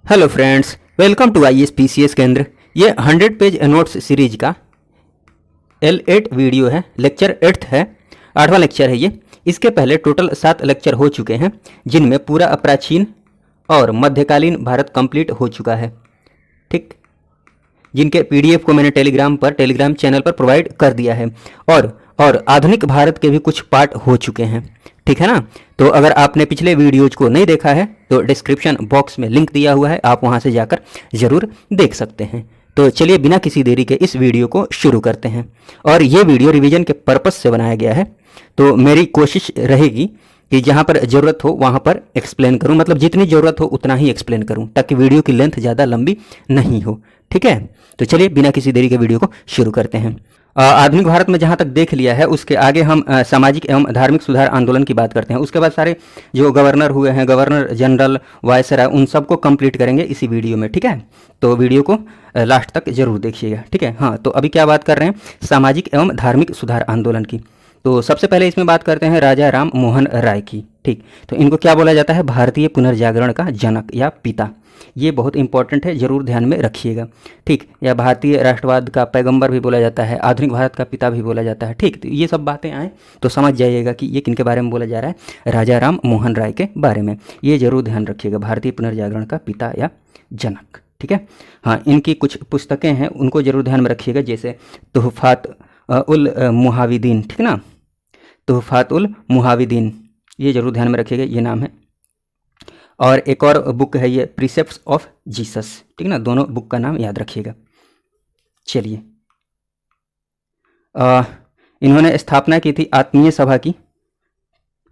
Hello friends, welcome to IAS PCS केंद्र। ये 100 page notes series का L8 वीडियो है। लेक्चर 8th है, 8वां लेक्चर है ये। इसके पहले टोटल 7 लेक्चर हो चुके हैं, जिनमें पूरा प्राचीन और मध्यकालीन भारत कंप्लीट हो चुका है। ठीक, जिनके PDF को मैंने टेलीग्राम चैनल पर प्रोवाइड कर दिया है। और आधुनिक भारत के भी कुछ पार्ट हो चुके हैं। ठीक है ना। तो अगर आपने पिछले वीडियोज को नहीं देखा है तो डिस्क्रिप्शन बॉक्स में लिंक दिया हुआ है, आप वहां से जाकर ज़रूर देख सकते हैं। तो चलिए बिना किसी देरी के इस वीडियो को शुरू करते हैं। और ये वीडियो रिवीजन के पर्पस से बनाया गया है, तो मेरी कोशिश रहेगी कि जहाँ पर ज़रूरत हो वहाँ पर एक्सप्लेन करूँ, मतलब जितनी ज़रूरत हो उतना ही एक्सप्लेन करूँ, ताकि वीडियो की लेंथ ज़्यादा लंबी नहीं हो। ठीक है, तो चलिए बिना किसी देरी के वीडियो को शुरू करते हैं। आधुनिक भारत में जहाँ तक देख लिया है, उसके आगे हम सामाजिक एवं धार्मिक सुधार आंदोलन की बात करते हैं। उसके बाद सारे जो गवर्नर हुए हैं, गवर्नर जनरल, वायसराय, उन सबको कंप्लीट करेंगे इसी वीडियो में। ठीक है, तो वीडियो को लास्ट तक जरूर देखिएगा। ठीक है, हाँ, तो अभी क्या बात कर रहे हैं, सामाजिक एवं धार्मिक सुधार आंदोलन की। तो सबसे पहले इसमें बात करते हैं राजा राम मोहन राय की। ठीक, तो इनको क्या बोला जाता है, भारतीय पुनर्जागरण का जनक या पिता। ये बहुत इंपॉर्टेंट है, जरूर ध्यान में रखिएगा। ठीक, या भारतीय राष्ट्रवाद का पैगंबर भी बोला जाता है, आधुनिक भारत का पिता भी बोला जाता है। ठीक, तो ये सब बातें आए तो समझ जाइएगा कि ये किनके बारे में बोला जा रहा है, राजा राम मोहन राय के बारे में। ये जरूर ध्यान रखिएगा, भारतीय पुनर्जागरण का पिता या जनक। ठीक है, हाँ, इनकी कुछ पुस्तकें हैं, उनको जरूर ध्यान में रखिएगा, जैसे तोहफात उल मुहाविदीन। ठीक ना, तोहफात उल मुहाविदीन, ये जरूर ध्यान में रखिएगा, ये नाम है। और एक और बुक है ये, प्रीसेप्ट्स ऑफ जीसस। ठीक ना, दोनों बुक का नाम याद रखिएगा। चलिए, इन्होंने स्थापना की थी आत्मीय सभा की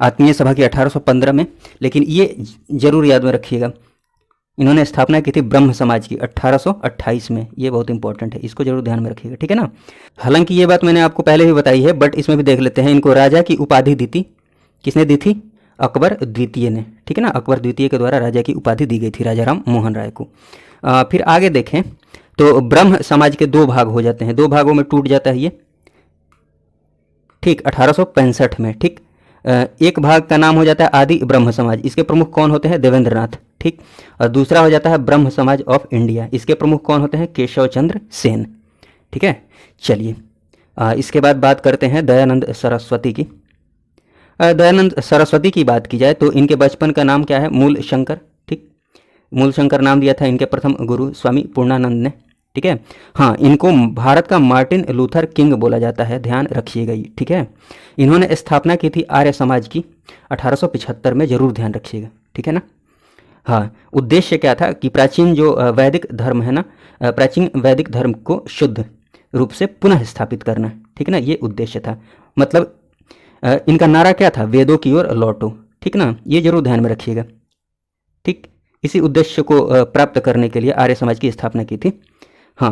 1815 में। लेकिन ये जरूर याद में रखिएगा, इन्होंने स्थापना की थी ब्रह्म समाज की 1828 में। ये बहुत इंपॉर्टेंट है, इसको जरूर ध्यान में रखिएगा। ठीक है ना, हालांकि ये बात मैंने आपको पहले भी बताई है, बट इसमें भी देख लेते हैं। इनको राजा की उपाधि दी थी, किसने दी थी, अकबर द्वितीय ने। ठीक है ना, अकबर द्वितीय के द्वारा राजा की उपाधि दी गई थी राजा राम मोहन राय को। फिर आगे देखें तो ब्रह्म समाज के 2 भाग हो जाते हैं, 2 भागों में टूट जाता है ये। ठीक, 1865 में। ठीक, एक भाग का नाम हो जाता है आदि ब्रह्म समाज, इसके प्रमुख कौन होते हैं, देवेंद्रनाथ। ठीक, और दूसरा हो जाता है ब्रह्म समाज ऑफ इंडिया, इसके प्रमुख कौन होते हैं, केशव चंद्र सेन। ठीक है, चलिए, इसके बाद बात करते हैं दयानंद सरस्वती की। दयानंद सरस्वती की बात की जाए तो इनके बचपन का नाम क्या है, मूल शंकर। ठीक, मूल शंकर नाम दिया था इनके प्रथम गुरु स्वामी पूर्णानंद ने। ठीक है, हाँ, इनको भारत का मार्टिन लूथर किंग बोला जाता है, ध्यान रखिएगा ये। ठीक है, इन्होंने स्थापना की थी आर्य समाज की 1875 में, जरूर ध्यान रखिएगा। ठीक है ना, हाँ, उद्देश्य क्या था कि प्राचीन जो वैदिक धर्म है ना, प्राचीन वैदिक धर्म को शुद्ध रूप से पुनः स्थापित करना। ठीक है ना, ये उद्देश्य था। मतलब इनका नारा क्या था, वेदों की ओर लौटो। ठीक ना, ये जरूर ध्यान में रखिएगा। ठीक, इसी उद्देश्य को प्राप्त करने के लिए आर्य समाज की स्थापना की थी। हाँ,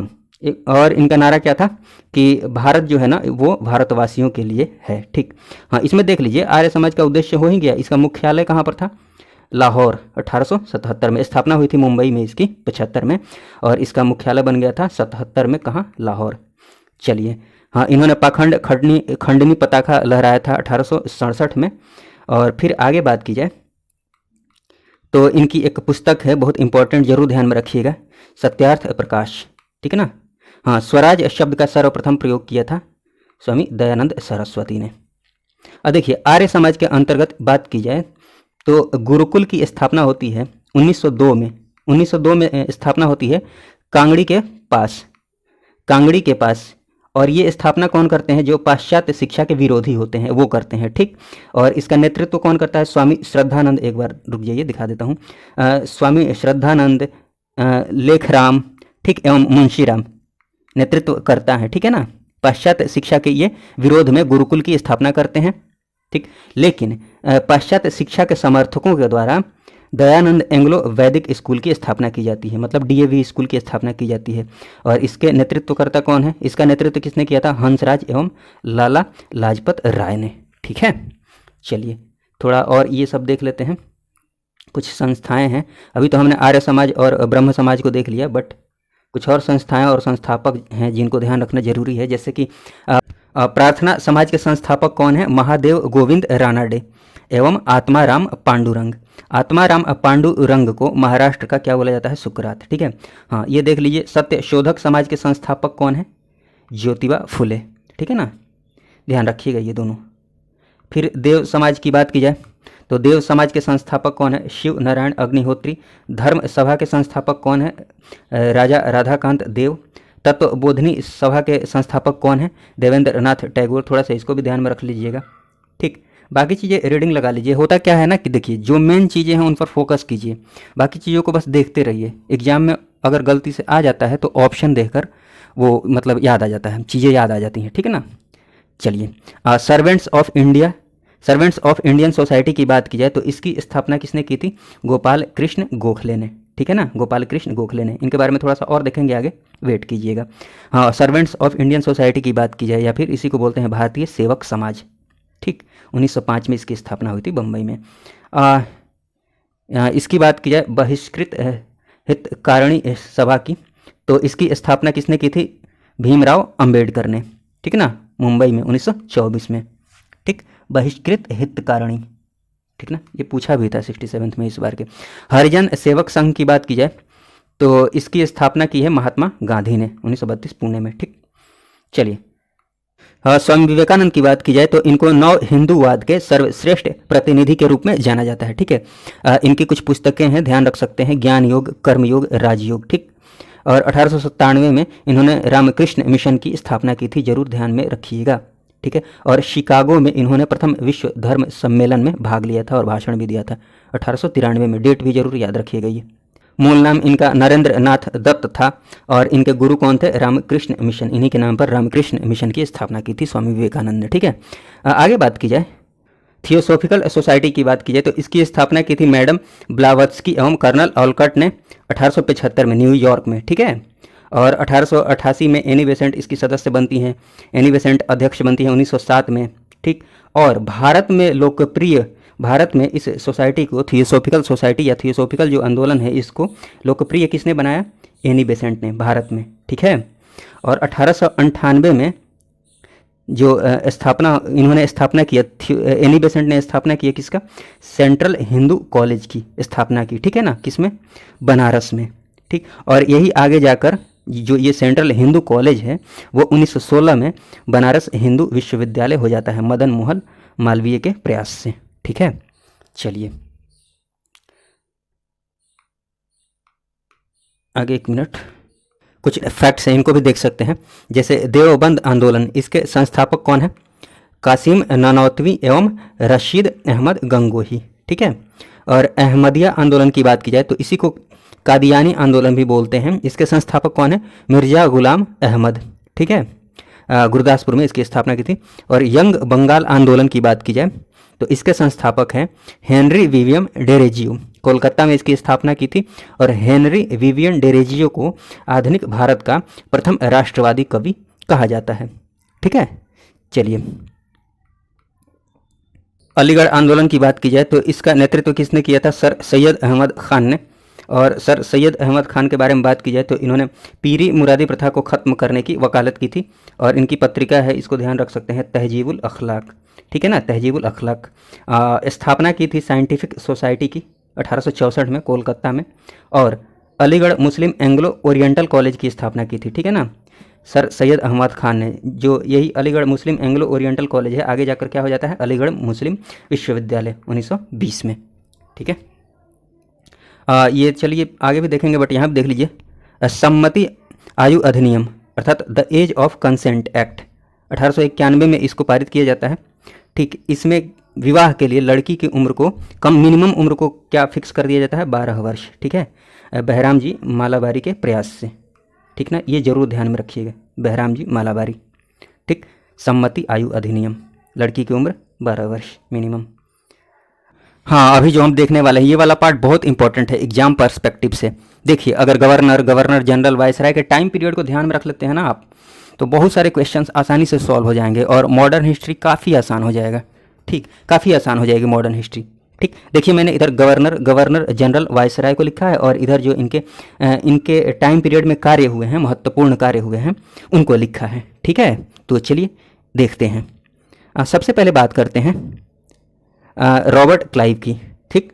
और इनका नारा क्या था कि भारत जो है ना वो भारतवासियों के लिए है। ठीक, हाँ, इसमें देख लीजिए, आर्य समाज का उद्देश्य हो ही गया। इसका मुख्यालय कहाँ पर था, लाहौर। 1877 में स्थापना हुई थी, मुंबई में इसकी 75 में, और इसका मुख्यालय बन गया था 77 में, कहाँ, लाहौर। चलिए, हाँ, इन्होंने पाखंड खंडनी पताका लहराया था 1867 में। और फिर आगे बात की जाए तो इनकी एक पुस्तक है बहुत इंपॉर्टेंट, जरूर ध्यान में रखिएगा, सत्यार्थ प्रकाश। ठीक है ना, हाँ, स्वराज शब्द का सर्वप्रथम प्रयोग किया था स्वामी दयानंद सरस्वती ने। अब देखिए, आर्य समाज के अंतर्गत बात की जाए तो गुरुकुल की स्थापना होती है 1902 में। 1902 में स्थापना होती है कांगड़ी के पास। और ये स्थापना कौन करते हैं, जो पाश्चात्य शिक्षा के विरोधी होते हैं वो करते हैं। ठीक, और इसका नेतृत्व कौन करता है, स्वामी श्रद्धानंद। एक बार रुक जाइए, दिखा देता हूँ। स्वामी श्रद्धानंद, लेखराम, ठीक, एवं मुंशीराम नेतृत्व करता है। ठीक है ना, पाश्चात्य शिक्षा के ये विरोध में गुरुकुल की स्थापना करते हैं। ठीक, लेकिन पाश्चात्य शिक्षा के समर्थकों के द्वारा दयानंद एंग्लो वैदिक स्कूल की स्थापना की जाती है, मतलब DAV स्कूल की स्थापना की जाती है। और इसके नेतृत्वकर्ता कौन है, इसका नेतृत्व किसने किया था, हंसराज एवं लाला लाजपत राय ने। ठीक है, चलिए थोड़ा और ये सब देख लेते हैं। कुछ संस्थाएं हैं, अभी तो हमने आर्य समाज और ब्रह्म समाज को देख लिया, बट कुछ और संस्थाएं और संस्थापक हैं जिनको ध्यान रखना जरूरी है। जैसे कि प्रार्थना समाज के संस्थापक कौन है, महादेव गोविंद रानाडे एवं आत्माराम पांडुरंग। आत्माराम पांडुरंग को महाराष्ट्र का क्या बोला जाता है? सुकरात। ठीक है, हाँ ये देख लीजिए। सत्य शोधक समाज के संस्थापक कौन है? ज्योतिबा फुले। ठीक है ना, ध्यान रखिएगा ये दोनों। फिर देव समाज की बात की जाए तो देव समाज के संस्थापक कौन है? शिव नारायण अग्निहोत्री। धर्म सभा के संस्थापक कौन है? राजा राधाकांत देव। तत्वबोधिनी सभा के संस्थापक कौन है? देवेंद्र नाथ टैगोर। थोड़ा सा इसको भी ध्यान में रख लीजिएगा। ठीक, बाकी चीज़ें रीडिंग लगा लीजिए। होता क्या है ना कि देखिए, जो मेन चीज़ें हैं उन पर फोकस कीजिए, बाकी चीज़ों को बस देखते रहिए। एग्जाम में अगर गलती से आ जाता है तो ऑप्शन देखकर वो मतलब याद आ जाता है, चीज़ें याद आ जाती हैं। ठीक है ना, चलिए। Servants of India, servants of Indian society की बात की जाए तो इसकी स्थापना किसने की थी? गोपाल कृष्ण गोखले ने। ठीक है ना, गोपाल कृष्ण गोखले ने। इनके बारे में थोड़ा सा और देखेंगे आगे, वेट कीजिएगा। हाँ, सर्वेंट्स ऑफ इंडियन सोसाइटी की बात की जाए या फिर इसी को बोलते हैं भारतीय सेवक समाज। ठीक, 1905 में इसकी स्थापना हुई थी बम्बई में। इसकी बात की जाए बहिष्कृत हितकारिणी सभा की, तो इसकी स्थापना किसने की थी? भीमराव अंबेडकर ने। ठीक है ना, मुंबई में 1924 में। ठीक, बहिष्कृत हितकारिणी। ठीक ना, ये पूछा भी था 67 में इस बार के। हरिजन सेवक संघ की बात की जाए तो इसकी स्थापना की है महात्मा गांधी ने 1932 पुणे में। ठीक, चलिए। स्वामी विवेकानंद की बात की जाए तो इनको नव हिंदूवाद के सर्वश्रेष्ठ प्रतिनिधि के रूप में जाना जाता है। ठीक है, इनकी कुछ पुस्तकें हैं, ध्यान रख सकते हैं। ज्ञान योग, कर्मयोग, राजयोग। ठीक, और 1897 में इन्होंने रामकृष्ण मिशन की स्थापना की थी, जरूर ध्यान में रखिएगा। ठीक है, और शिकागो में इन्होंने प्रथम विश्व धर्म सम्मेलन में भाग लिया था और भाषण भी दिया था 1893 में। डेट भी जरूर याद रखिएगा ये। मूल नाम इनका नरेंद्र नाथ दत्त था और इनके गुरु कौन थे? रामकृष्ण मिशन। इन्हीं के नाम पर रामकृष्ण मिशन की स्थापना की थी स्वामी विवेकानंद ने। ठीक है, आगे बात की जाए थियोसॉफिकल सोसाइटी की बात की जाए तो इसकी स्थापना की थी मैडम ब्लावत्स्की एवं कर्नल ऑलकट ने 1875 में न्यूयॉर्क में। ठीक है, और 1888 में एनी बेसेंट इसकी सदस्य बनती हैं। एनी बेसेंट अध्यक्ष बनती हैं 1907 में। ठीक, और भारत में लोकप्रिय, भारत में इस सोसाइटी को थियोसॉफिकल सोसाइटी या थियोसॉफिकल जो आंदोलन है इसको लोकप्रिय किसने बनाया? एनी बेसेंट ने, भारत में। ठीक है, और 1898 में जो इन्होंने स्थापना किया, एनी बेसेंट ने स्थापना किया किसका? सेंट्रल हिंदू कॉलेज की स्थापना की। ठीक है ना, किसमें? बनारस में। ठीक, और यही आगे जाकर जो ये सेंट्रल हिंदू कॉलेज है वो 1916 में बनारस हिंदू विश्वविद्यालय हो जाता है मदन मोहन मालवीय के प्रयास से। ठीक है, चलिए आगे। एक मिनट, कुछ फैक्ट्स हैं, इनको भी देख सकते हैं। जैसे देवबंद आंदोलन, इसके संस्थापक कौन है? कासिम नानौतवी एवं रशीद अहमद गंगोही। ठीक है, और अहमदिया आंदोलन की बात की जाए तो इसी को कादियानी आंदोलन भी बोलते हैं। इसके संस्थापक कौन है? मिर्जा गुलाम अहमद। ठीक है, गुरदासपुर में इसकी स्थापना की थी। और यंग बंगाल आंदोलन की बात की जाए तो इसके संस्थापक हैं हेनरी विवियम डेरेजियो। कोलकाता में इसकी स्थापना की थी और हेनरी विवियन डेरेजियो को आधुनिक भारत का प्रथम राष्ट्रवादी कवि कहा जाता है। ठीक है, चलिए। अलीगढ़ आंदोलन की बात की जाए तो इसका नेतृत्व किसने किया था? सर सैयद अहमद खान ने। और सर सैयद अहमद खान के बारे में बात की जाए तो इन्होंने पीरी मुरादी प्रथा को ख़त्म करने की वकालत की थी और इनकी पत्रिका है, इसको ध्यान रख सकते हैं, तहजीबुल अखलाक। ठीक है ना, तहजीबुल अखलाक। स्थापना की थी साइंटिफिक सोसाइटी की 1864 में कोलकाता में। और अलीगढ़ मुस्लिम एंग्लो ओरिएंटल कॉलेज की स्थापना की थी। ठीक है ना, सर सैयद अहमद खान ने। जो यही अलीगढ़ मुस्लिम एंग्लो ओरिएंटल कॉलेज है आगे जाकर क्या हो जाता है? अलीगढ़ मुस्लिम विश्वविद्यालय 1920 में। ठीक है, ये चलिए आगे भी देखेंगे, बट यहाँ भी देख लीजिए। सम्मति आयु अधिनियम अर्थात the age of consent act 1891 में इसको पारित किया जाता है। ठीक, इसमें विवाह के लिए लड़की की उम्र को मिनिमम उम्र को क्या फिक्स कर दिया जाता है? 12 वर्ष। ठीक है, बहराम जी मालाबारी के प्रयास से। ठीक ना, ये जरूर ध्यान में रखिएगा, बहराम जी मालाबारी। ठीक, सम्मति आयु अधिनियम, लड़की की उम्र 12 वर्ष मिनिमम। हाँ, अभी जो हम देखने वाले हैं ये वाला पार्ट बहुत इंपॉर्टेंट है एग्जाम पर्सपेक्टिव से। देखिए, अगर गवर्नर जनरल वायसराय के टाइम पीरियड को ध्यान में रख लेते हैं ना आप, तो बहुत सारे क्वेश्चंस आसानी से सॉल्व हो जाएंगे और मॉडर्न हिस्ट्री काफ़ी आसान हो जाएगा। ठीक, काफ़ी आसान हो जाएगी मॉडर्न हिस्ट्री। ठीक, देखिए मैंने इधर गवर्नर जनरल वायसराय को लिखा है और इधर जो इनके टाइम पीरियड में कार्य हुए हैं, महत्वपूर्ण कार्य हुए हैं, उनको लिखा है। ठीक है, तो चलिए देखते हैं। सबसे पहले बात करते हैं रॉबर्ट क्लाइव की। ठीक,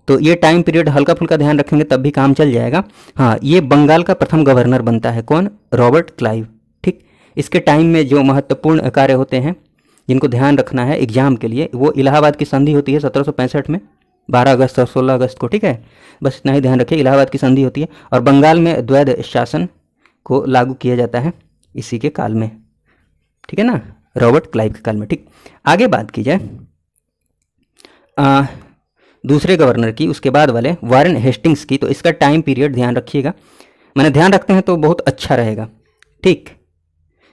तो ये टाइम पीरियड हल्का फुल्का ध्यान रखेंगे तब भी काम चल जाएगा। हाँ, ये बंगाल का प्रथम गवर्नर बनता है, कौन? Robert Clive. ठीक, इसके टाइम में जो महत्वपूर्ण कार्य होते हैं जिनको ध्यान रखना है एग्जाम के लिए, वो इलाहाबाद की संधि होती है 1765 में, 12 अगस्त और 16 अगस्त को। ठीक है, बस इतना ही ध्यान रखिए, इलाहाबाद की संधि होती है। और बंगाल में द्वैध शासन को लागू किया जाता है इसी के काल में, ठीक है ना, रॉबर्ट क्लाइव के काल में। ठीक, आगे बात की जाए दूसरे गवर्नर की, उसके बाद वाले वारेन हेस्टिंग्स की, तो इसका टाइम पीरियड ध्यान रखिएगा, मैंने ध्यान रखते हैं तो बहुत अच्छा रहेगा। ठीक,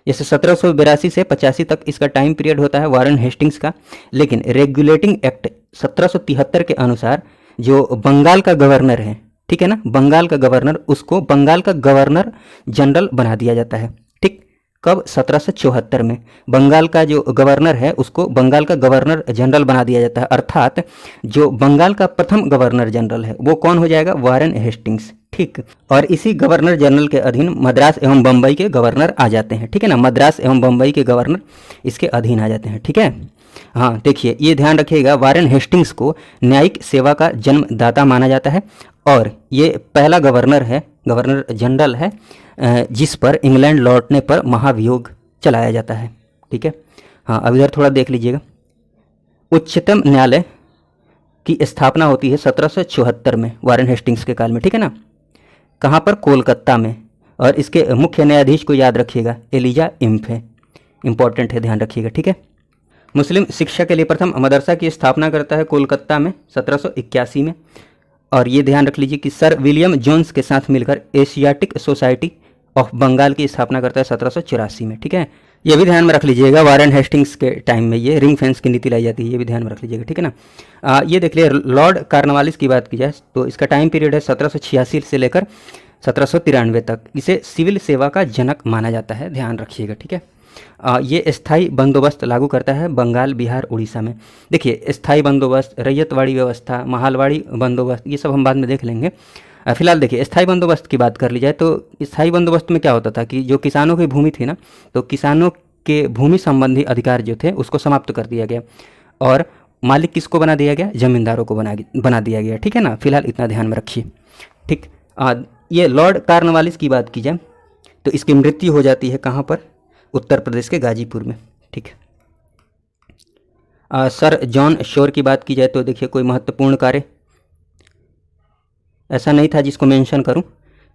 जैसे 1782 से 85 तक इसका टाइम पीरियड होता है वारेन हेस्टिंग्स का, लेकिन रेगुलेटिंग एक्ट 1773 के अनुसार जो बंगाल का गवर्नर है, ठीक है ना, बंगाल का गवर्नर, उसको बंगाल का गवर्नर जनरल बना दिया जाता है। ठीक, कब? 1774 में बंगाल का जो गवर्नर है उसको बंगाल का गवर्नर जनरल बना दिया जाता है, अर्थात जो बंगाल का प्रथम गवर्नर जनरल है वो कौन हो जाएगा? Warren Hastings. ठीक, और इसी गवर्नर जनरल के अधीन मद्रास एवं बम्बई के गवर्नर आ जाते हैं। ठीक है ना, मद्रास एवं बम्बई के गवर्नर इसके अधीन आ जाते हैं। ठीक है, हाँ देखिए, ये ध्यान रखिएगा, वारेन हेस्टिंग्स को न्यायिक सेवा का जन्मदाता माना जाता है और ये पहला गवर्नर है, गवर्नर जनरल है जिस पर इंग्लैंड लौटने पर महाभियोग चलाया जाता है। ठीक है, हाँ अब इधर थोड़ा देख लीजिएगा, उच्चतम न्यायालय की स्थापना होती है 1774 में वारेन हेस्टिंग्स के काल में। ठीक है ना, कहाँ पर? कोलकाता में। और इसके मुख्य न्यायाधीश को याद रखिएगा, एलिजा इम्फे, इंपॉर्टेंट है, ध्यान रखिएगा। ठीक है, मुस्लिम शिक्षा के लिए प्रथम मदरसा की स्थापना करता है कोलकाता में 1781 में। और ये ध्यान रख लीजिए कि सर विलियम जोन्स के साथ मिलकर एशियाटिक सोसाइटी ऑफ बंगाल की स्थापना करता है 1784 में। ठीक है, ये भी ध्यान में रख लीजिएगा, वारेन हेस्टिंग्स के टाइम में ये रिंग फेंस की नीति लाई जाती है, ये भी ध्यान में रख लीजिएगा। ठीक है ना, ये देख लिया। लॉर्ड कॉर्नवालिस की बात की जाए तो इसका टाइम पीरियड है 1786 से लेकर 1793 तक। इसे सिविल सेवा का जनक माना जाता है, ध्यान रखिएगा। ठीक है, ये स्थायी बंदोबस्त लागू करता है बंगाल, बिहार, उड़ीसा में। देखिए, स्थायी बंदोबस्त, रैयतवाड़ी व्यवस्था, महालवाड़ी बंदोबस्त, ये सब हम बाद में देख लेंगे। फिलहाल देखिए, स्थायी बंदोबस्त की बात कर ली जाए तो स्थायी बंदोबस्त में क्या होता था कि जो किसानों की भूमि थी ना, तो किसानों के भूमि संबंधी अधिकार जो थे उसको समाप्त कर दिया गया और मालिक किसको बना दिया गया? जमींदारों को बना दिया गया। ठीक है ना, फिलहाल इतना ध्यान में रखिए। ठीक, ये लॉर्ड कॉर्नवालिस की बात की जाए तो इसकी मृत्यु हो जाती है कहाँ पर? उत्तर प्रदेश के गाजीपुर में। ठीक है, सर जॉन शोर की बात की जाए तो देखिए, कोई महत्वपूर्ण कार्य ऐसा नहीं था जिसको मेंशन करूं,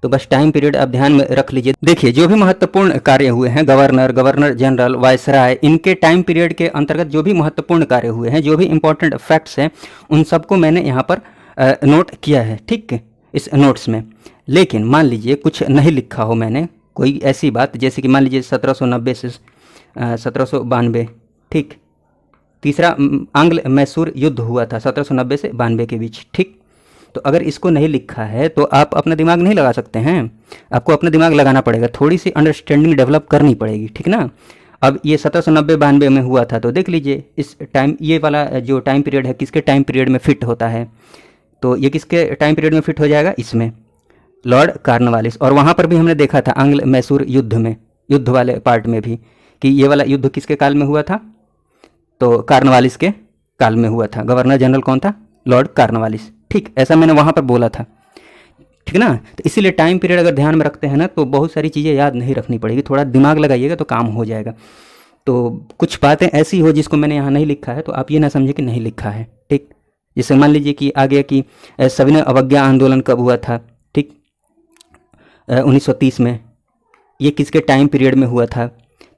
तो बस टाइम पीरियड आप ध्यान में रख लीजिए। देखिए, जो भी महत्वपूर्ण कार्य हुए हैं, गवर्नर, गवर्नर जनरल, वायसराय, इनके टाइम पीरियड के अंतर्गत जो भी महत्वपूर्ण कार्य हुए हैं, जो भी इंपॉर्टेंट फैक्ट्स हैं, उन सबको मैंने यहाँ पर नोट किया है। ठीक है, इस नोट्स में। लेकिन मान लीजिए कुछ नहीं लिखा हो मैंने, कोई ऐसी बात जैसे कि मान लीजिए 1790 से 1792, ठीक, तीसरा आंग्ल मैसूर युद्ध हुआ था 1790 से 92 के बीच। ठीक, तो अगर इसको नहीं लिखा है तो आप अपना दिमाग नहीं लगा सकते हैं, आपको अपना दिमाग लगाना पड़ेगा, थोड़ी सी अंडरस्टैंडिंग डेवलप करनी पड़ेगी। ठीक ना, अब ये 1790-92 में हुआ था, तो देख लीजिए इस टाइम, ये वाला जो टाइम पीरियड है किसके टाइम पीरियड में फिट होता है? तो ये किसके टाइम पीरियड में फिट हो जाएगा? इसमें, लॉर्ड कॉर्नवालिस। और वहाँ पर भी हमने देखा था आंग्ल मैसूर युद्ध में, युद्ध वाले पार्ट में भी, कि ये वाला युद्ध किसके काल में हुआ था? तो कॉर्नवालिस के काल में हुआ था। गवर्नर जनरल कौन था? Lord Cornwallis. ठीक, ऐसा मैंने वहाँ पर बोला था। ठीक ना, तो इसीलिए टाइम पीरियड अगर ध्यान में रखते हैं ना तो बहुत सारी चीज़ें याद नहीं रखनी पड़ेगी, थोड़ा दिमाग लगाइएगा तो काम हो जाएगा। तो कुछ बातें ऐसी हो जिसको मैंने यहाँ नहीं लिखा है तो आप ये ना समझे कि नहीं लिखा है। ठीक, जैसे मान लीजिए कि आ गया कि सविनय अवज्ञा आंदोलन कब हुआ था? ठीक, 1930 में, ये किसके टाइम पीरियड में हुआ था?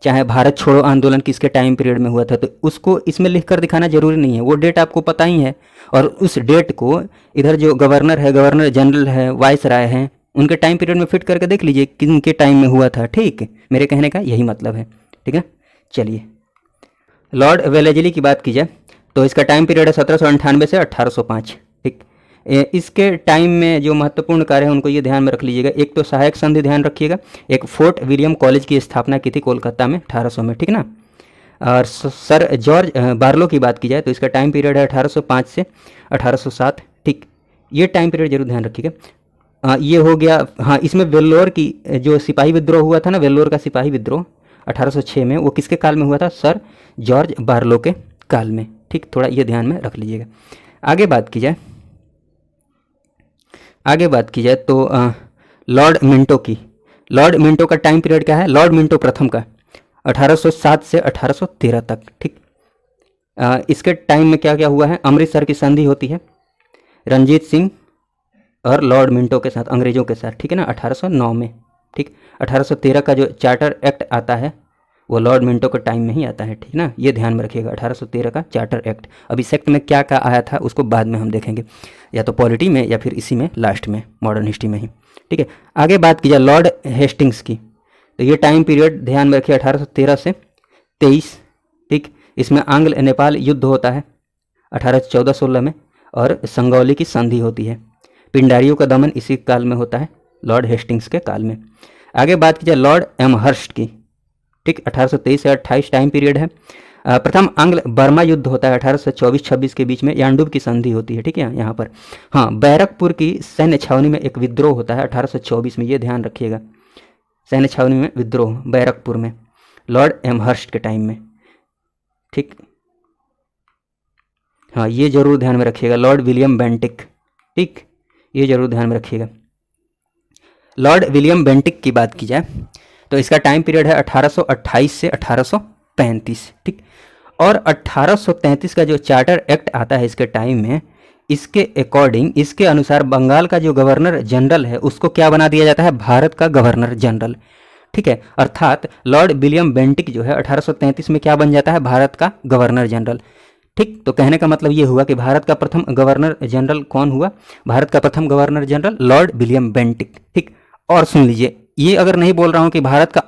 चाहे भारत छोड़ो आंदोलन किसके टाइम पीरियड में हुआ था? तो उसको इसमें लिख कर दिखाना जरूरी नहीं है, वो डेट आपको पता ही है। और उस डेट को इधर जो गवर्नर है, गवर्नर जनरल है, वाइसराय हैं, उनके टाइम पीरियड में फिट करके देख लीजिए किनके टाइम में हुआ था। ठीक, मेरे कहने का यही मतलब है। ठीक है, चलिए, लॉर्ड वेलेजली की बात की जाए तो इसका टाइम पीरियड है 1798 से 1805। ठीक, इसके टाइम में जो महत्वपूर्ण कार्य है उनको ये ध्यान में रख लीजिएगा। एक तो सहायक संधि ध्यान रखिएगा, एक फोर्ट विलियम कॉलेज की स्थापना की थी कोलकाता में 1800 में। ठीक ना, और सर जॉर्ज बार्लो की बात की जाए तो इसका टाइम पीरियड है 1805 से 1807। ठीक, ये टाइम पीरियड जरूर ध्यान रखिएगा। ये हो गया। हाँ, इसमें वेल्लोर की जो सिपाही विद्रोह हुआ था ना, वेल्लोर का सिपाही विद्रोह 1806 में, वो किसके काल में हुआ था? सर जॉर्ज बार्लो के काल में। ठीक, थोड़ा ये ध्यान में रख लीजिएगा। आगे बात की जाए आगे बात की जाए तो लॉर्ड मिंटो की। लॉर्ड मिंटो का टाइम पीरियड क्या है? लॉर्ड मिंटो प्रथम का 1807 से 1813 तक। ठीक, इसके टाइम में क्या क्या हुआ है? अमृतसर की संधि होती है रंजीत सिंह और लॉर्ड मिंटो के साथ, अंग्रेजों के साथ, ठीक है ना, 1809 में। ठीक, 1813 का जो चार्टर एक्ट आता है वो लॉर्ड मिंटो के टाइम में ही आता है, ठीक ना, ये ध्यान में रखिएगा, 1813 का चार्टर एक्ट। अब इस एक्ट में क्या क्या आया था उसको बाद में हम देखेंगे, या तो पॉलिटी में या फिर इसी में लास्ट में, मॉडर्न हिस्ट्री में ही। ठीक है, आगे बात की जाए लॉर्ड हेस्टिंग्स की, तो ये टाइम पीरियड ध्यान में रखिए 1813 से 23। ठीक, इसमें आंग्ल नेपाल युद्ध होता है 1814-16 में, और संगौली की संधि होती है। पिंडारियों का दमन इसी काल में होता है, लॉर्ड हेस्टिंग्स के काल में। आगे बात की जाए लॉर्ड एमहर्स्ट की। ठीक, 1823 से 28 टाइम पीरियड है। प्रथम आंग्ल बर्मा युद्ध होता है 1824-26 के बीच में, यानडूब की संधि होती है। ठीक है, यहाँ पर हाँ, बैरकपुर की सैन्य छावनी में एक विद्रोह होता है 1824 में, ये ध्यान रखिएगा, सैन्य छावनी में विद्रोह बैरकपुर में, लॉर्ड एमहर्स्ट के टाइम में। ठीक, हाँ, ये जरूर ध्यान में रखिएगा, लॉर्ड विलियम बेंटिक। ठीक, ये जरूर ध्यान में रखिएगा। लॉर्ड विलियम बेंटिक की बात की जाए तो इसका टाइम पीरियड है 1828 से 1835। ठीक, और 1833 का जो चार्टर एक्ट आता है इसके टाइम में, इसके अकॉर्डिंग, इसके अनुसार बंगाल का जो गवर्नर जनरल है उसको क्या बना दिया जाता है? भारत का गवर्नर जनरल। ठीक है, अर्थात लॉर्ड विलियम बेंटिक जो है 1833 में क्या बन जाता है? भारत का गवर्नर जनरल। ठीक, तो कहने का मतलब ये हुआ कि भारत का प्रथम गवर्नर जनरल कौन हुआ? भारत का प्रथम governor general Lord William Bentinck. ठीक, और सुन लीजिए, ये अगर नहीं बोल रहा हूं कि भारत का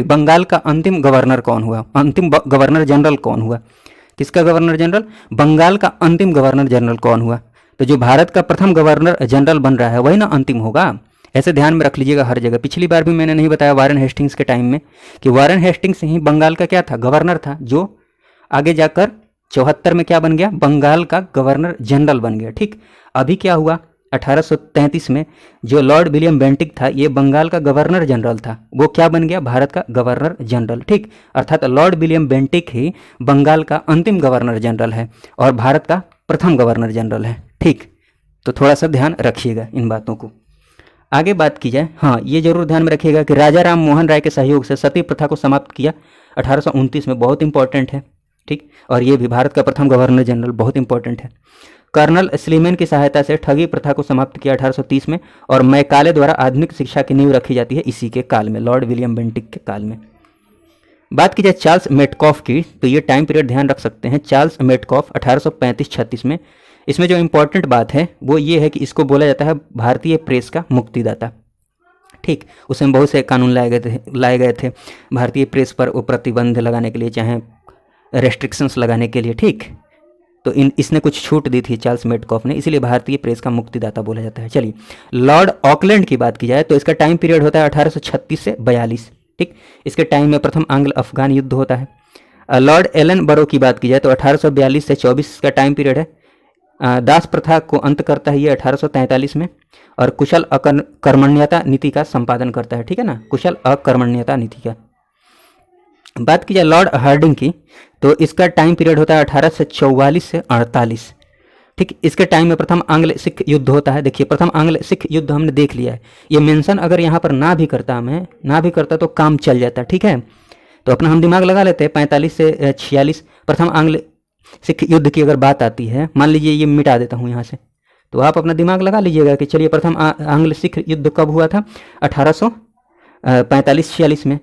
बंगाल का अंतिम गवर्नर कौन हुआ, अंतिम गवर्नर जनरल कौन हुआ, किसका गवर्नर जनरल? बंगाल का अंतिम गवर्नर जनरल कौन हुआ? तो जो भारत का प्रथम गवर्नर जनरल बन रहा है वही ना अंतिम होगा। ऐसे ध्यान में रख लीजिएगा हर जगह। पिछली बार भी मैंने नहीं बताया वारेन हेस्टिंग्स के टाइम में कि वारेन हेस्टिंग्स ही बंगाल का क्या था? गवर्नर था, जो आगे जाकर 74 में क्या बन गया? बंगाल का गवर्नर जनरल बन गया। ठीक, अभी क्या हुआ? 1833 में जो लॉर्ड विलियम बेंटिक था, ये बंगाल का गवर्नर जनरल था, वो क्या बन गया? भारत का गवर्नर जनरल। ठीक, अर्थात लॉर्ड विलियम बेंटिक ही बंगाल का अंतिम गवर्नर जनरल है और भारत का प्रथम गवर्नर जनरल है। ठीक, तो थोड़ा सा ध्यान रखिएगा इन बातों को। आगे बात की जाए, हाँ, ये जरूर ध्यान में रखिएगा कि राजा राम मोहन राय के सहयोग से सती प्रथा को समाप्त किया 1829 में, बहुत इंपॉर्टेंट है। ठीक, और ये भी भारत का प्रथम गवर्नर जनरल, बहुत इंपॉर्टेंट है। कर्नल स्लीमैन की सहायता से ठगी प्रथा को समाप्त किया 1830 में, और मैकाले द्वारा आधुनिक शिक्षा की नींव रखी जाती है इसी के काल में, लॉर्ड विलियम बेंटिक के काल में। बात की जाए चार्ल्स मेटकॉफ की, तो ये टाइम पीरियड ध्यान रख सकते हैं, चार्ल्स मेटकॉफ 1835-36 में। इसमें जो इंपॉर्टेंट बात है वो ये है कि इसको बोला जाता है भारतीय प्रेस का मुक्तिदाता। ठीक, उसमें बहुत से कानून लाए गए थे भारतीय प्रेस पर वो प्रतिबंध लगाने के लिए, चाहे रेस्ट्रिक्शंस लगाने के लिए। ठीक, तो इसने कुछ छूट दी थी चार्ल्स मेटकॉफ ने, इसीलिए भारतीय प्रेस का मुक्तिदाता बोला जाता है। चलिए, लॉर्ड ऑकलैंड की बात की जाए तो इसका टाइम पीरियड होता है 1836 से 42। ठीक, इसके टाइम में प्रथम आंग्ल अफगान युद्ध होता है। लॉर्ड एलन बरो की बात की जाए तो 1842 से 24 का टाइम पीरियड है। दास प्रथा को अंत करता है ये 1843 में, और कुशल अकर्मण्यता नीति का संपादन करता है। ठीक है ना, कुशल अकर्मण्यता नीति का। बात की जाए लॉर्ड हार्डिंग की, तो इसका टाइम पीरियड होता है 1844 से 48। ठीक, इसके टाइम में प्रथम आंग्ल सिख युद्ध होता है। देखिए, प्रथम आंग्ल सिख युद्ध हमने देख लिया है, ये मेंशन अगर यहाँ पर ना भी करता तो काम चल जाता। ठीक है, तो अपना हम दिमाग लगा लेते हैं। 45 से 46 प्रथम आंग्ल सिख युद्ध की अगर बात आती है, मान लीजिए ये मिटा देता हूँ यहाँ से, तो आप अपना दिमाग लगा लीजिएगा कि चलिए प्रथम आंग्ल सिख युद्ध कब हुआ था? 1845-46 में।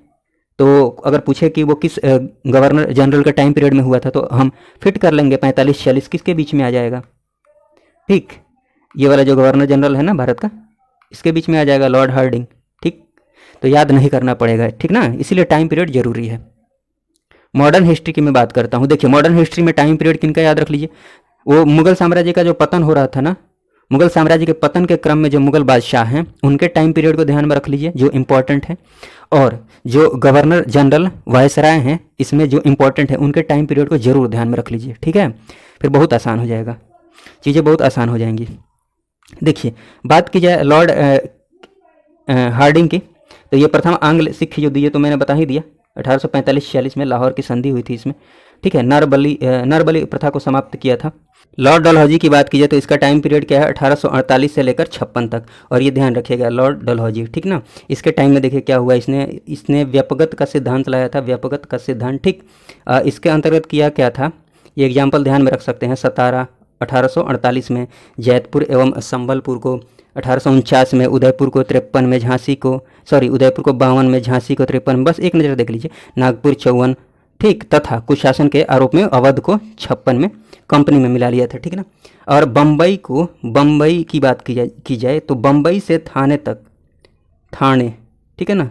तो अगर पूछे कि वो किस गवर्नर जनरल का टाइम पीरियड में हुआ था, तो हम फिट कर लेंगे 45-46 किसके बीच में आ जाएगा? ठीक, ये वाला जो गवर्नर जनरल है ना भारत का, इसके बीच में आ जाएगा लॉर्ड हार्डिंग। ठीक, तो याद नहीं करना पड़ेगा, ठीक ना, इसीलिए टाइम पीरियड जरूरी है। मॉडर्न हिस्ट्री की मैं बात करता हूँ। देखिए, मॉडर्न हिस्ट्री में टाइम पीरियड किनका याद रख लीजिए, वो मुगल साम्राज्य का जो पतन हो रहा था ना, मुगल साम्राज्य के पतन के क्रम में जो मुगल बादशाह हैं उनके टाइम पीरियड को ध्यान में रख लीजिए, जो इंपॉर्टेंट है। और जो गवर्नर जनरल वायसराय हैं, इसमें जो इंपॉर्टेंट है उनके टाइम पीरियड को जरूर ध्यान में रख लीजिए। ठीक है, फिर बहुत आसान हो जाएगा, चीज़ें बहुत आसान हो जाएंगी। देखिए, बात की जाए लॉर्ड हार्डिंग की, तो ये प्रथम आंग्ल सिख युद्ध, ये तो मैंने बता ही दिया, 1845-46 में लाहौर की संधि हुई थी इसमें। ठीक है, नरबली प्रथा को समाप्त किया था। लॉर्ड डलहौजी की बात की जाए तो इसका टाइम पीरियड क्या है, 1848 से लेकर 56 तक। और ये ध्यान रखिएगा, लॉर्ड डलहौजी, ठीक ना। इसके टाइम में देखिए क्या हुआ, इसने इसने व्यापकत का सिद्धांत लाया था, व्यापकत का सिद्धांत, ठीक। इसके अंतर्गत किया क्या था, ये एग्जाम्पल ध्यान में रख सकते हैं। सतारा 1848 में, जैतपुर एवं संबलपुर को 1849 में, उदयपुर को 53 में, झांसी को उदयपुर को 52 में, झांसी को 53 में, बस एक नज़र देख लीजिए, नागपुर 54, ठीक, तथा कुशासन के आरोप में अवध को 56 में कंपनी में मिला लिया था, ठीक ना। और बम्बई की बात की जाए तो बम्बई से थाने तक, थाने, ठीक है ना,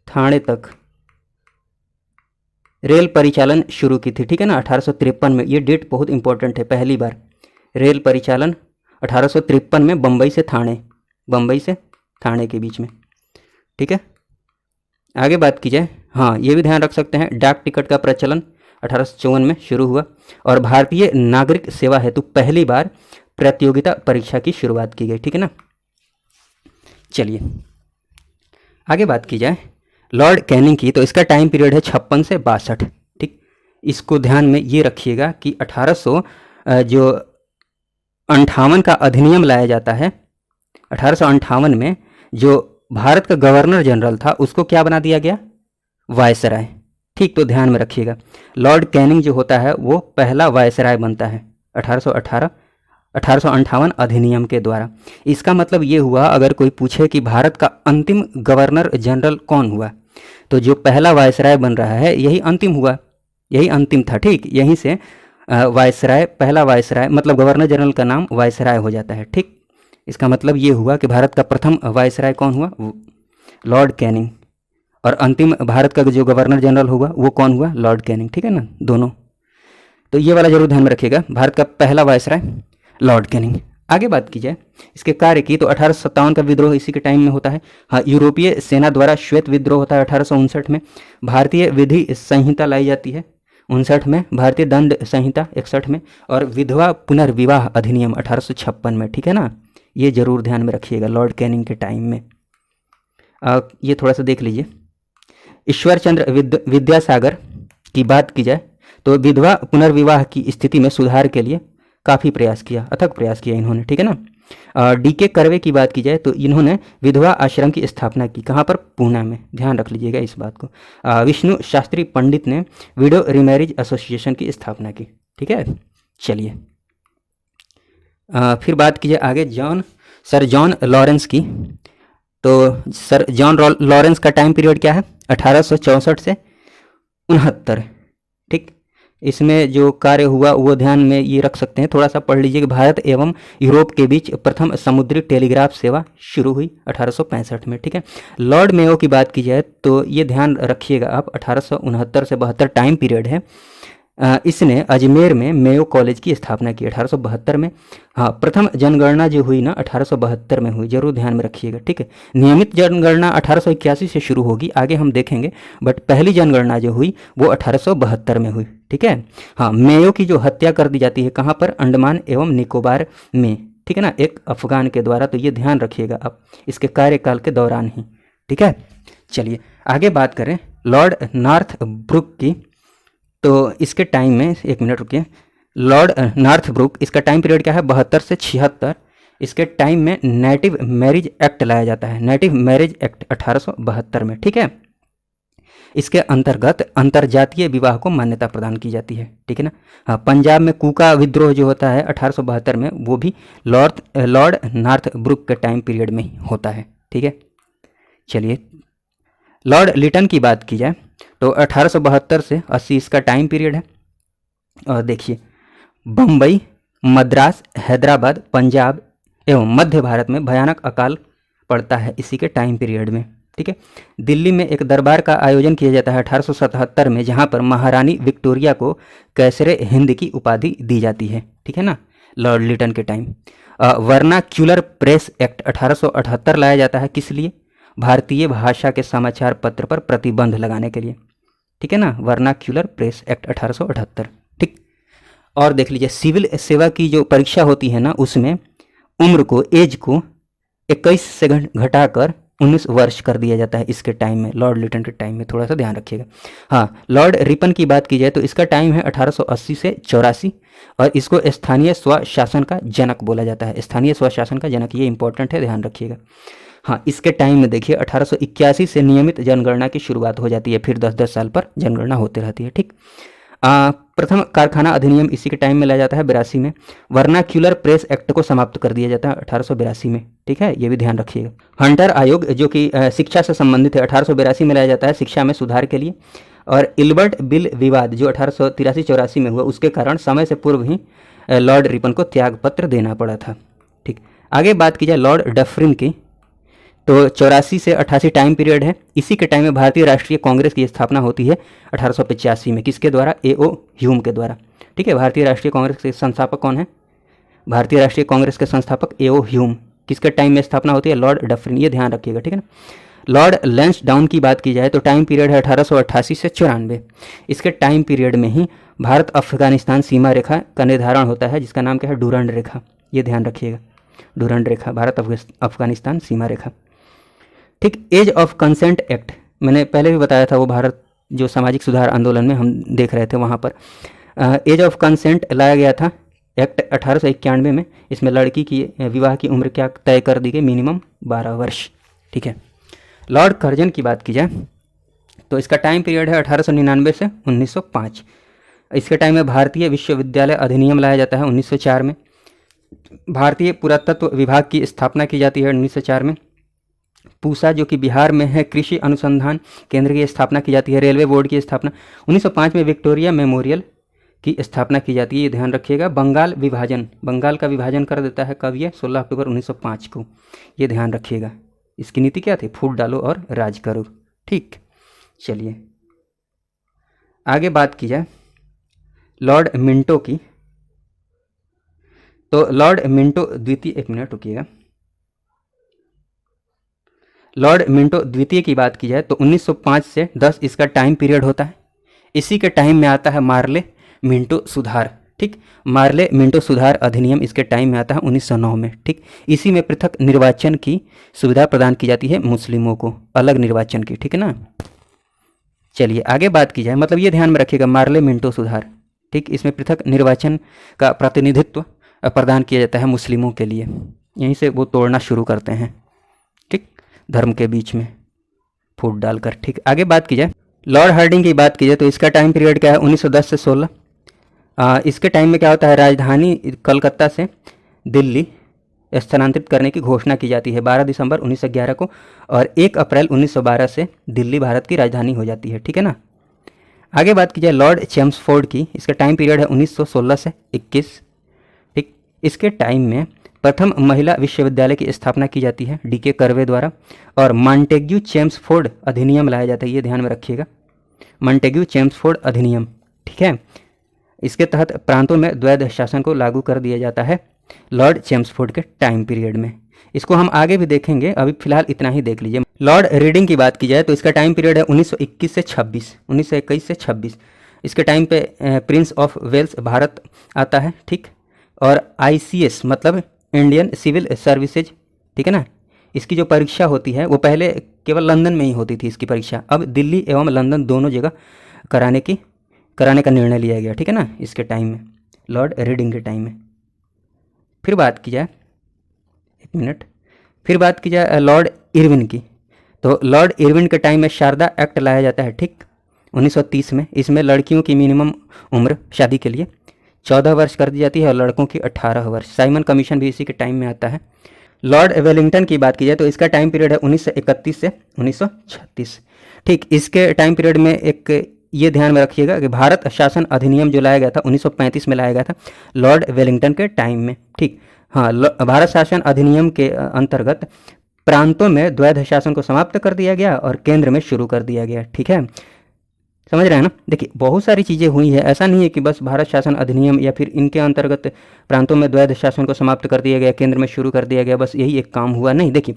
थाने तक रेल परिचालन शुरू की थी, ठीक है ना, 1853 में। ये डेट बहुत इंपॉर्टेंट है, पहली बार रेल परिचालन 1853 में बम्बई से थाने के बीच में, ठीक है। आगे बात की जाए, हाँ ये भी ध्यान रख सकते हैं, डाक टिकट का प्रचलन 1854 में शुरू हुआ। और भारतीय नागरिक सेवा हेतु पहली बार प्रतियोगिता परीक्षा की शुरुआत की गई, ठीक है ना। चलिए आगे बात की जाए लॉर्ड कैनिंग की, तो इसका टाइम पीरियड है 56 से 62, ठीक। इसको ध्यान में ये रखिएगा कि 1858 का अधिनियम लाया जाता है। 1858 में जो भारत का गवर्नर जनरल था उसको क्या बना दिया गया, वायसराय, ठीक। तो ध्यान में रखिएगा, लॉर्ड कैनिंग जो होता है वो पहला वायसराय बनता है 1858 अधिनियम के द्वारा। इसका मतलब ये हुआ, अगर कोई पूछे कि भारत का अंतिम गवर्नर जनरल कौन हुआ, तो जो पहला वायसराय बन रहा है यही अंतिम हुआ, यही अंतिम था, ठीक। यहीं से वायसराय, पहला वायसराय मतलब गवर्नर जनरल का नाम वायसराय हो जाता है, ठीक। इसका मतलब ये हुआ कि भारत का प्रथम वायसराय कौन हुआ, लॉर्ड कैनिंग। और अंतिम भारत का जो गवर्नर जनरल हुआ वो कौन हुआ, लॉर्ड कैनिंग, ठीक है ना, दोनों। तो ये वाला जरूर ध्यान में रखिएगा, भारत का पहला वायसराय लॉर्ड कैनिंग। आगे बात की जाए इसके कार्य की, तो 1857 का विद्रोह इसी के टाइम में होता है। हाँ, यूरोपीय सेना द्वारा श्वेत विद्रोह होता है 1859 में। भारतीय विधि संहिता लाई जाती है 59 में, भारतीय दंड संहिता 61 में, और विधवा पुनर्विवाह अधिनियम 1856 में, ठीक है ना। ये जरूर ध्यान में रखिएगा लॉर्ड कैनिंग के टाइम में। ये थोड़ा सा देख लीजिए, ईश्वर चंद्र विद्यासागर की बात की जाए तो विधवा पुनर्विवाह की स्थिति में सुधार के लिए काफ़ी प्रयास किया, अथक प्रयास किया इन्होंने, ठीक है ना। डीके कर्वे की बात की जाए तो इन्होंने विधवा आश्रम की स्थापना की, कहाँ पर, पूना में, ध्यान रख लीजिएगा इस बात को। विष्णु शास्त्री पंडित ने विडो रिमैरिज एसोसिएशन की स्थापना की, ठीक है। चलिए फिर बात कीजिए आगे सर जॉन लॉरेंस की, तो सर जॉन लॉरेंस का टाइम पीरियड क्या है, 1864 से 69, ठीक। इसमें जो कार्य हुआ वो ध्यान में ये रख सकते हैं, थोड़ा सा पढ़ लीजिए कि भारत एवं यूरोप के बीच प्रथम समुद्री टेलीग्राफ सेवा शुरू हुई 1865 में, ठीक है। लॉर्ड मेयो की बात की जाए तो ये ध्यान रखिएगा आप, 1869 से 72 टाइम पीरियड है। इसने अजमेर में मेयो कॉलेज की स्थापना की 1872 में। हाँ, प्रथम जनगणना जो हुई ना 1872 में हुई, जरूर ध्यान में रखिएगा, ठीक है। नियमित जनगणना 1881 से शुरू होगी, आगे हम देखेंगे, बट पहली जनगणना जो हुई वो 1872 में हुई, ठीक है। हाँ, मेयो की जो हत्या कर दी जाती है कहाँ पर, अंडमान एवं निकोबार में, ठीक है ना, एक अफगान के द्वारा। तो ये ध्यान रखिएगा आप इसके कार्यकाल के दौरान ही, ठीक है। चलिए आगे बात करें लॉर्ड नॉर्थ ब्रुक की, तो इसके टाइम में, एक मिनट रुकिए, लॉर्ड नॉर्थ ब्रुक, इसका टाइम पीरियड क्या है, 72 से 76। इसके टाइम में नेटिव मैरिज एक्ट लाया जाता है, नेटिव मैरिज एक्ट 1872 में, ठीक है। इसके अंतर्गत अंतरजातीय विवाह को मान्यता प्रदान की जाती है, ठीक है ना। हाँ, पंजाब में कूका विद्रोह जो होता है 1872 में, वो भी लॉर्ड नॉर्थ ब्रुक के टाइम पीरियड में ही होता है, ठीक है। चलिए लॉर्ड लिटन की बात की जाए तो 1872 से 80 इसका टाइम पीरियड है। और देखिए, बम्बई, मद्रास, हैदराबाद, पंजाब एवं मध्य भारत में भयानक अकाल पड़ता है इसी के टाइम पीरियड में, ठीक है। दिल्ली में एक दरबार का आयोजन किया जाता है 1877 में, जहां पर महारानी विक्टोरिया को कैसरे हिंद की उपाधि दी जाती है, ठीक है ना, लॉर्ड लिटन के टाइम। वर्नाक्यूलर प्रेस एक्ट 1878 लाया जाता है, किस लिए, भारतीय भाषा के समाचार पत्र पर प्रतिबंध लगाने के लिए, ठीक है ना, वर्नाक्यूलर प्रेस एक्ट 1878, ठीक। और देख लीजिए, सिविल सेवा की जो परीक्षा होती है ना, उसमें उम्र को, एज को 21 से घटाकर 19 वर्ष कर दिया जाता है इसके टाइम में, लॉर्ड लिटन के टाइम में, थोड़ा सा ध्यान रखिएगा। हाँ, लॉर्ड रिपन की बात की जाए तो इसका टाइम है 1880 से 84 और इसको स्थानीय स्वशासन का जनक बोला जाता है। स्थानीय स्वशासन का जनक, ये इंपॉर्टेंट है, ध्यान रखिएगा। हाँ, इसके टाइम में देखिए 1881 से नियमित जनगणना की शुरुआत हो जाती है, फिर 10-10 साल पर जनगणना होती रहती है। ठीक, प्रथम कारखाना अधिनियम इसी के टाइम में लाया जाता है 82 में। वर्नाक्यूलर प्रेस एक्ट को समाप्त कर दिया जाता है 1882 में। ठीक है, ये भी ध्यान रखिएगा। हंटर आयोग जो कि शिक्षा से संबंधित है 1882 में लाया जाता है शिक्षा में सुधार के लिए। और इल्बर्ट बिल विवाद जो 1883-84 में हुआ, उसके कारण समय से पूर्व ही लॉर्ड रिपन को त्यागपत्र देना पड़ा था। ठीक, आगे बात की जाए लॉर्ड डफरिन की, तो 84 से 88 टाइम पीरियड है। इसी के टाइम में भारतीय राष्ट्रीय कांग्रेस की स्थापना होती है 1885 में। किसके द्वारा? A.O. ह्यूम के द्वारा। ठीक है, भारतीय राष्ट्रीय कांग्रेस के संस्थापक कौन है? भारतीय राष्ट्रीय कांग्रेस के संस्थापक A.O. ह्यूम। किसके टाइम में स्थापना होती है? Lord Dufferin. ये ध्यान रखिएगा, ठीक है ना। लॉर्ड लैंसडाउन की बात की जाए तो टाइम पीरियड है 1888 से 94। इसके टाइम पीरियड में ही भारत अफगानिस्तान सीमा रेखा का निर्धारण होता है, जिसका नाम क्या है? डूरंड रेखा। ये ध्यान रखिएगा, डूरंड रेखा, भारत अफगानिस्तान सीमा रेखा। ठीक, एज ऑफ कंसेंट एक्ट मैंने पहले भी बताया था, वो भारत जो सामाजिक सुधार आंदोलन में हम देख रहे थे, वहाँ पर एज ऑफ कंसेंट लाया गया था एक्ट 1891 में। इसमें लड़की की विवाह की उम्र क्या तय कर दी गई? मिनिमम 12 वर्ष। ठीक है, लॉर्ड कर्जन की बात की जाए तो इसका टाइम पीरियड है 1899 से 1905। इसके टाइम में भारतीय विश्वविद्यालय अधिनियम लाया जाता है 1904 में। भारतीय पुरातत्व विभाग की स्थापना की जाती है 1904 में। पूसा जो कि बिहार में है, कृषि अनुसंधान केंद्र की स्थापना की जाती है। रेलवे बोर्ड की स्थापना 1905 में। विक्टोरिया मेमोरियल की स्थापना की जाती है, ये ध्यान रखिएगा। बंगाल विभाजन, बंगाल का विभाजन कर देता है कब? ये 16 अक्टूबर 1905 को, ये ध्यान रखिएगा। इसकी नीति क्या थी? फूट डालो और राज करो। ठीक, चलिए आगे बात की जाए लॉर्ड मिंटो की, तो लॉर्ड मिंटो द्वितीय, एक मिनट रुकिएगा, लॉर्ड मिंटो द्वितीय की बात की जाए तो 1905 से 10 इसका टाइम पीरियड होता है। इसी के टाइम में आता है मार्ले मिंटो सुधार। ठीक, मार्ले मिंटो सुधार अधिनियम इसके टाइम में आता है 1909 में। ठीक, इसी में पृथक निर्वाचन की सुविधा प्रदान की जाती है मुस्लिमों को, अलग निर्वाचन की। ठीक है ना। चलिए आगे बात की जाए, मतलब ये ध्यान में रखिएगा, मार्ले मिंटो सुधार। ठीक, इसमें पृथक निर्वाचन का प्रतिनिधित्व प्रदान किया जाता है मुस्लिमों के लिए। यहीं से वो तोड़ना शुरू करते हैं, ठीक, धर्म के बीच में फूट डालकर। ठीक, आगे बात की जाए लॉर्ड हार्डिंग की बात की जाए तो इसका टाइम पीरियड क्या है? 1910 से 16। इसके टाइम में क्या होता है? राजधानी कलकत्ता से दिल्ली स्थानांतरित करने की घोषणा की जाती है 12 दिसंबर 1911 को, और 1 अप्रैल 1912 से दिल्ली भारत की राजधानी हो जाती है। ठीक है ना। आगे बात की जाए लॉर्ड चेम्सफोर्ड की, इसका टाइम पीरियड है 1916 से 21। ठीक, इसके टाइम में प्रथम महिला विश्वविद्यालय की स्थापना की जाती है D.K. कर्वे द्वारा, और मॉन्टेग्यू चेम्सफोर्ड अधिनियम लाया जाता है, ये ध्यान में रखिएगा, मॉन्टेग्यू चेम्सफोर्ड अधिनियम। ठीक है, इसके तहत प्रांतों में द्वैध शासन को लागू कर दिया जाता है लॉर्ड चेम्सफोर्ड के टाइम पीरियड में। इसको हम आगे भी देखेंगे, अभी फिलहाल इतना ही देख लीजिए। लॉर्ड रीडिंग की बात की जाए तो इसका टाइम पीरियड है 1921 से 26, 1921 से 26। इसके टाइम पे प्रिंस ऑफ वेल्स भारत आता है। ठीक, और ICS मतलब इंडियन सिविल सर्विसेज, ठीक है ना, इसकी जो परीक्षा होती है वो पहले केवल लंदन में ही होती थी इसकी परीक्षा, अब दिल्ली एवं लंदन दोनों जगह कराने का निर्णय लिया गया। ठीक है ना, इसके टाइम में, लॉर्ड रीडिंग के टाइम में। फिर बात की जाए, एक मिनट, फिर बात की जाए लॉर्ड इरविन की, तो लॉर्ड इरविन के टाइम में शारदा एक्ट लाया जाता है। ठीक, 1930 में। इसमें लड़कियों की मिनिमम उम्र शादी के लिए 14 वर्ष कर दी जाती है और लड़कों की 18 वर्ष। साइमन कमीशन भी इसी के टाइम में आता है। लॉर्ड वेलिंगटन की बात की जाए तो इसका टाइम पीरियड है 1931 से 1936। ठीक, इसके टाइम पीरियड में एक ये ध्यान में रखिएगा कि भारत शासन अधिनियम जो लाया गया था 1935 में लाया गया था लॉर्ड वेलिंगटन के टाइम में। ठीक, हाँ, भारत शासन अधिनियम के अंतर्गत प्रांतों में द्वैध शासन को समाप्त कर दिया गया और केंद्र में शुरू कर दिया गया। ठीक है, समझ रहे हैं ना। देखिए बहुत सारी चीज़ें हुई है, ऐसा नहीं है कि बस भारत शासन अधिनियम या फिर इनके अंतर्गत प्रांतों में द्वैध शासन को समाप्त कर दिया गया, केंद्र में शुरू कर दिया गया, बस यही एक काम हुआ, नहीं। देखिए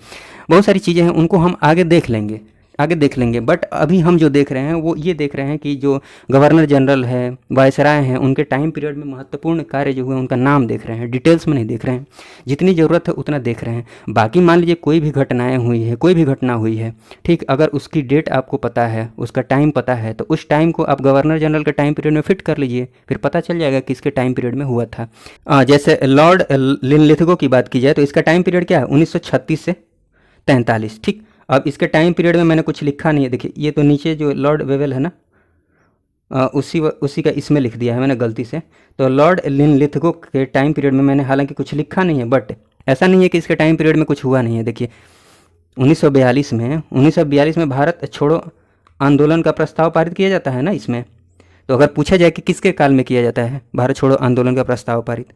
बहुत सारी चीज़ें हैं, उनको हम आगे देख लेंगे, आगे देख लेंगे। बट अभी हम जो देख रहे हैं वो ये देख रहे हैं कि जो गवर्नर जनरल है, वायसराय हैं, उनके टाइम पीरियड में महत्वपूर्ण कार्य जो हुए उनका नाम देख रहे हैं, डिटेल्स में नहीं देख रहे हैं। जितनी ज़रूरत है उतना देख रहे हैं। बाकी मान लीजिए कोई भी घटनाएं हुई है, कोई भी घटना हुई है, ठीक, अगर उसकी डेट आपको पता है, उसका टाइम पता है, तो उस टाइम को आप गवर्नर जनरल के टाइम पीरियड में फिट कर लीजिए, फिर पता चल जाएगा कि इसके टाइम पीरियड में हुआ था। जैसे लॉर्ड लिनलिथगो की बात की जाए तो इसका टाइम पीरियड क्या है, 1936 से 43, ठीक। अब इसके टाइम पीरियड में मैंने कुछ लिखा नहीं है, देखिए ये तो नीचे जो लॉर्ड वेवेल है ना, उसी का इसमें लिख दिया है मैंने गलती से। तो लॉर्ड लिनलिथगो के टाइम पीरियड में मैंने हालांकि कुछ लिखा नहीं है, बट ऐसा नहीं है कि इसके टाइम पीरियड में कुछ हुआ नहीं है। देखिए 1942 में भारत छोड़ो आंदोलन का प्रस्ताव पारित किया जाता है ना इसमें। तो अगर पूछा जाए कि किसके काल में किया जाता है भारत छोड़ो आंदोलन का प्रस्ताव पारित,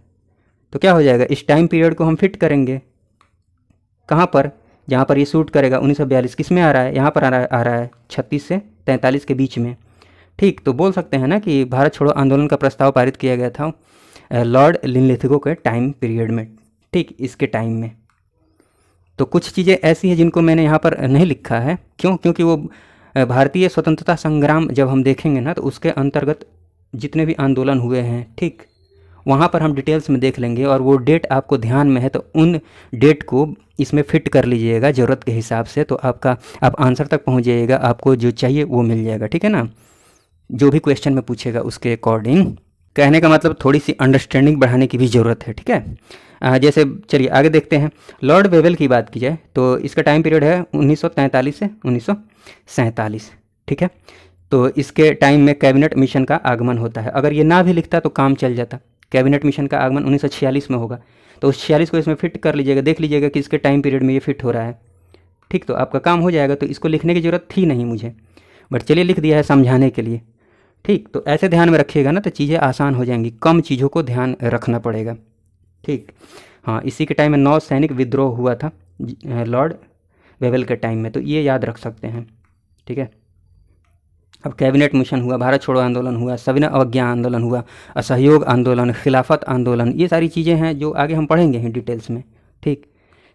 तो क्या हो जाएगा, इस टाइम पीरियड को हम फिट करेंगे कहाँ पर, जहाँ पर ये शूट करेगा 1942 किस में आ रहा है, यहाँ पर आ रहा है 36 से 43 के बीच में, ठीक। तो बोल सकते हैं ना कि भारत छोड़ो आंदोलन का प्रस्ताव पारित किया गया था लॉर्ड लिनलिथगो के टाइम पीरियड में, ठीक, इसके टाइम में। तो कुछ चीज़ें ऐसी हैं जिनको मैंने यहाँ पर नहीं लिखा है, क्यों, क्योंकि वो भारतीय स्वतंत्रता संग्राम जब हम देखेंगे ना तो उसके अंतर्गत जितने भी आंदोलन हुए हैं, ठीक, वहाँ पर हम डिटेल्स में देख लेंगे। और वो डेट आपको ध्यान में है तो उन डेट को इसमें फिट कर लीजिएगा ज़रूरत के हिसाब से, तो आप आंसर तक पहुँच जाइएगा, आपको जो चाहिए वो मिल जाएगा, ठीक है ना। जो भी क्वेश्चन में पूछेगा उसके अकॉर्डिंग, कहने का मतलब थोड़ी सी अंडरस्टैंडिंग बढ़ाने की भी ज़रूरत है, ठीक है। जैसे चलिए आगे देखते हैं। लॉर्ड वेवेल की बात की जाए तो इसका टाइम पीरियड है 1943 से 1947, ठीक है। तो इसके टाइम में कैबिनेट मिशन का आगमन होता है। अगर ये ना भी लिखता तो काम चल जाता। कैबिनेट मिशन का आगमन 1946 में होगा, तो उस 46 को इसमें फिट कर लीजिएगा, देख लीजिएगा कि इसके टाइम पीरियड में ये फिट हो रहा है, ठीक। तो आपका काम हो जाएगा। तो इसको लिखने की ज़रूरत थी नहीं मुझे, बट चलिए लिख दिया है समझाने के लिए, ठीक। तो ऐसे ध्यान में रखिएगा ना तो चीज़ें आसान हो जाएंगी, कम चीज़ों को ध्यान रखना पड़ेगा, ठीक। हाँ, इसी के टाइम में 9 सैनिक विद्रोह हुआ था लॉर्ड वेवेल के टाइम में, तो ये याद रख सकते हैं, ठीक है। अब कैबिनेट मिशन हुआ, भारत छोड़ो आंदोलन हुआ, सविनय अवज्ञा आंदोलन हुआ, असहयोग आंदोलन, खिलाफत आंदोलन, ये सारी चीज़ें हैं जो आगे हम पढ़ेंगे हैं डिटेल्स में, ठीक।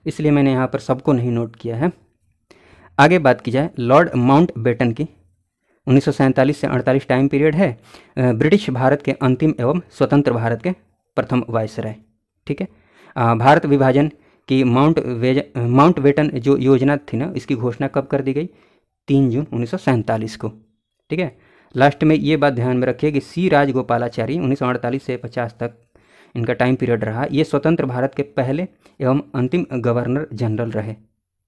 इसलिए मैंने यहाँ पर सबको नहीं नोट किया है। आगे बात की जाए लॉर्ड माउंटबेटन की, 1947 से 48 टाइम पीरियड है, ब्रिटिश भारत के अंतिम एवं स्वतंत्र भारत के प्रथम वायसराय, ठीक है। भारत विभाजन की माउंटबेटन जो योजना थी ना, इसकी घोषणा कब कर दी गई, 3 जून 1947 को, ठीक है। लास्ट में ये बात ध्यान में रखिए कि सी राजगोपालाचारी 1948 से 50 तक इनका टाइम पीरियड रहा। ये स्वतंत्र भारत के पहले एवं अंतिम गवर्नर जनरल रहे।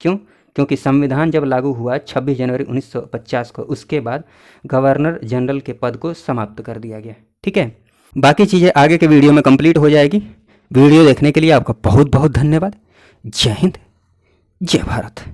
क्यों, क्योंकि संविधान जब लागू हुआ 26 जनवरी 1950 को, उसके बाद गवर्नर जनरल के पद को समाप्त कर दिया गया, ठीक है। बाकी चीज़ें आगे के वीडियो में कंप्लीट हो जाएगी। वीडियो देखने के लिए आपका बहुत बहुत धन्यवाद। जय हिंद, जय भारत।